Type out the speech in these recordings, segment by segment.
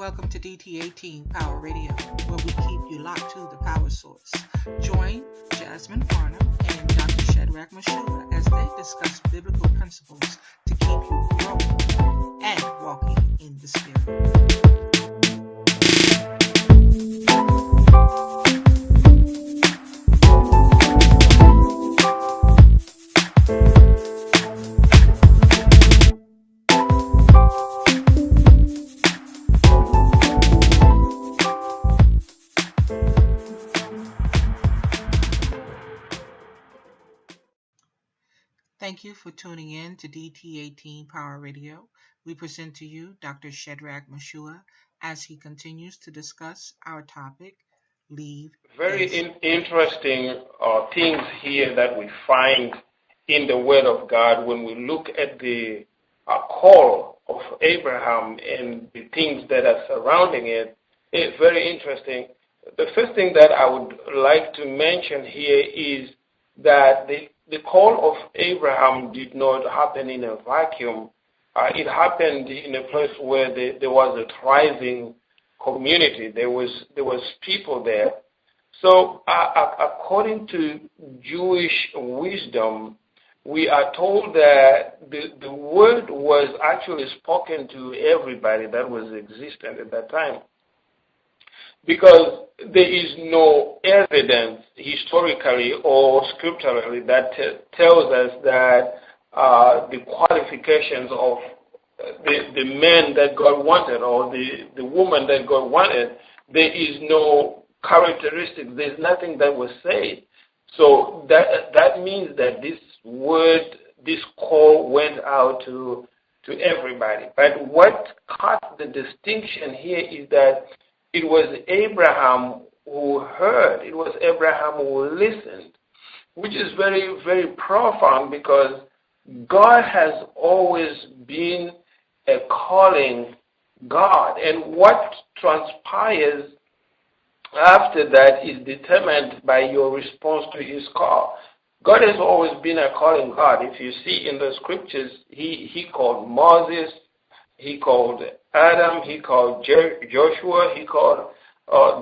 Welcome to DT18 Power Radio, where we keep you locked to the power source. Join Jasmin Farnum and Dr. Shadreck Muchuwa as they discuss biblical principles to keep you growing and walking in the Spirit. Thank you for tuning in to DT18 Power Radio. We present to you Dr. Shadreck Muchuwa as he continues to discuss our topic, Leave. Very interesting things here that we find in the Word of God when we look at the call of Abraham and the things that are surrounding it. It's very interesting. The first thing that I would like to mention here is that the call of Abraham did not happen in a vacuum. It happened in a place where there was a thriving community. There was people there. So according to Jewish wisdom, we are told that the word was actually spoken to everybody that was existent at that time, because there is no evidence historically or scripturally that tells us that the qualifications of the man that God wanted or the woman that God wanted, there is no characteristics. There's nothing that was said. So that means that this word, this call went out to everybody. But what caught the distinction here is that it was Abraham who heard. It was Abraham who listened, which is very, very profound, because God has always been a calling God. And what transpires after that is determined by your response to his call. God has always been a calling God. If you see in the scriptures, he called Moses, he called Adam, he called Joshua, he called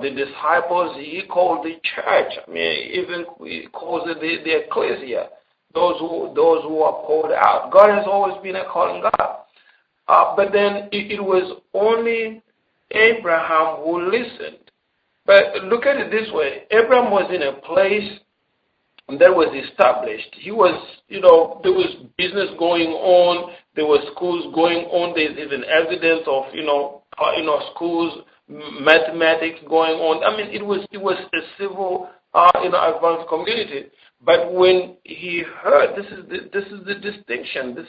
the disciples, he called the church. I mean, even he calls it the ecclesia, those who are called out. God has always been a calling God. But then it was only Abraham who listened. But look at it this way. Abraham was in a place that was established. He was, there was business going on. There were schools going on. There's even evidence of, schools, mathematics going on. I mean, it was a civil, advanced community. But when he heard, this is the distinction. This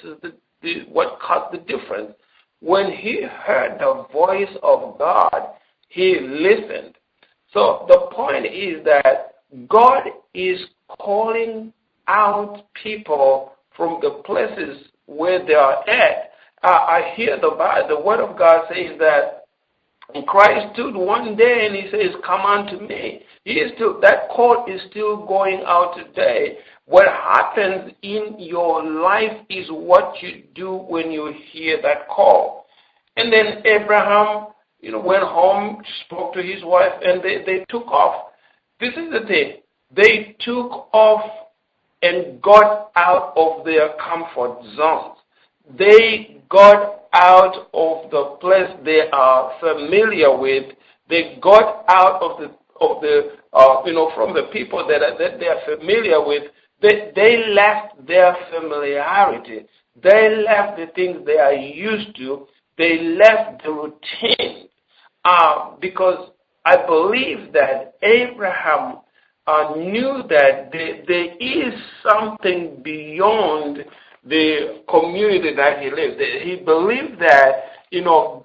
is what caused the difference. When he heard the voice of God, he listened. So the point is that God is calling out people from the places where they are at. I hear the word of God says that Christ stood one day and he says, "Come unto me." That call is still going out today. What happens in your life is what you do when you hear that call. And then Abraham, went home, spoke to his wife, and they took off. This is the thing. They took off and got out of their comfort zones. They got out of the place they are familiar with. They got out of from the people that they are familiar with. They left their familiarity. They left the things they are used to. They left the routine. Because I believe that Abraham knew that there is something beyond the community that he lives. He believed that,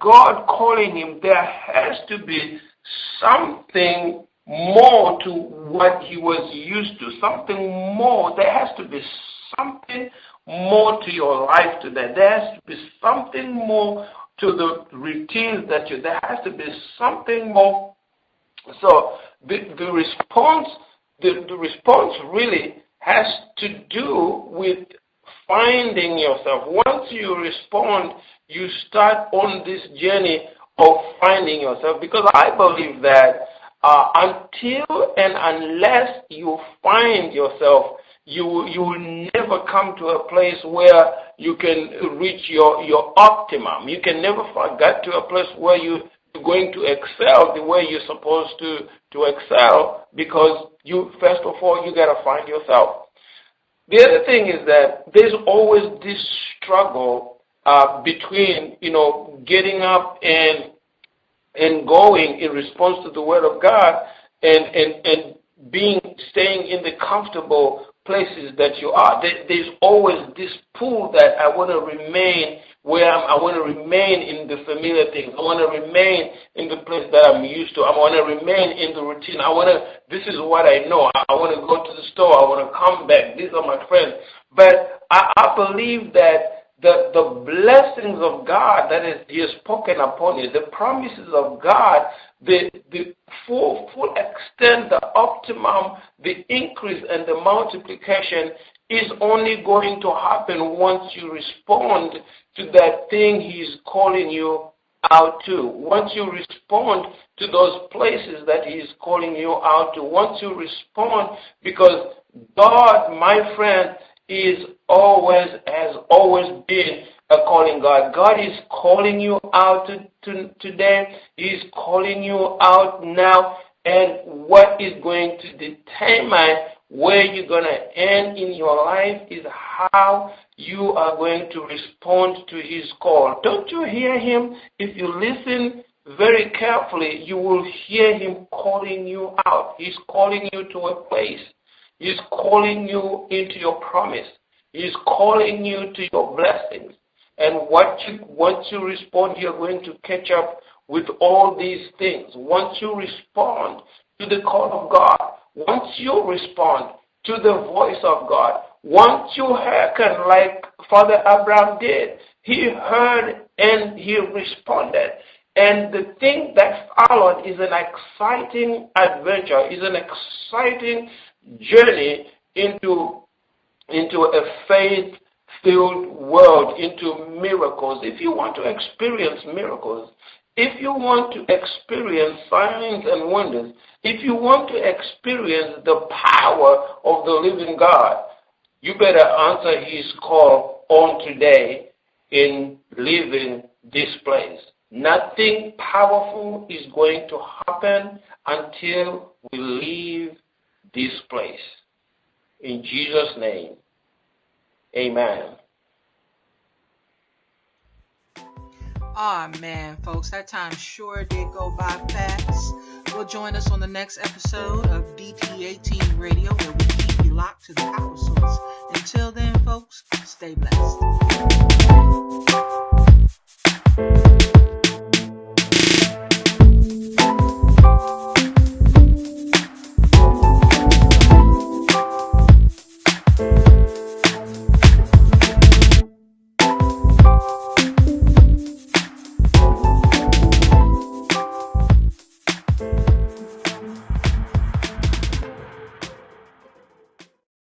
God calling him, there has to be something more to what he was used to, something more. There has to be something more to your life today. There has to be something more to the routines there has to be something more. So the response really has to do with finding yourself. Once you respond, you start on this journey of finding yourself, because I believe that until and unless you find yourself, you will never come to a place where you can reach your optimum. You can never get to a place where you're going to excel the way you're supposed to excel, because you, first of all, you got to find yourself. The other thing is that there's always this struggle between, getting up and going in response to the Word of God and staying in the comfortable places that you are. There's always this pull that I want to remain where I want to remain in the familiar things. I want to remain in the place that I'm used to. I want to remain in the routine. This is what I know. I want to go to the store. I want to come back. These are my friends. But I believe that the blessings of God that He has spoken upon you, the promises of God, the full extent, the optimum, the increase and the multiplication is only going to happen once you respond to that thing He's calling you out to. Once you respond to those places that He is calling you out to. Once you respond, because God, my friend, has always been a calling God. God is calling you out today. He's calling you out now. And what is going to determine where you're going to end in your life is how you are going to respond to His call. Don't you hear Him? If you listen very carefully, you will hear Him calling you out. He's calling you to a place. He's calling you into your promise. He's calling you to your blessings. And once you respond, you're going to catch up with all these things. Once you respond to the call of God, once you respond to the voice of God, once you hearken like Father Abraham did, he heard and he responded. And the thing that followed is an exciting adventure, is an exciting journey into a faith-filled world, into miracles. If you want to experience miracles, if you want to experience signs and wonders, if you want to experience the power of the living God, you better answer His call on today in leaving this place. Nothing powerful is going to happen until we leave this place. In Jesus' name, amen. Ah, man, folks, that time sure did go by fast. Well, join us on the next episode of DT18 Radio, where we keep you locked to the power source. Until then, folks, stay blessed.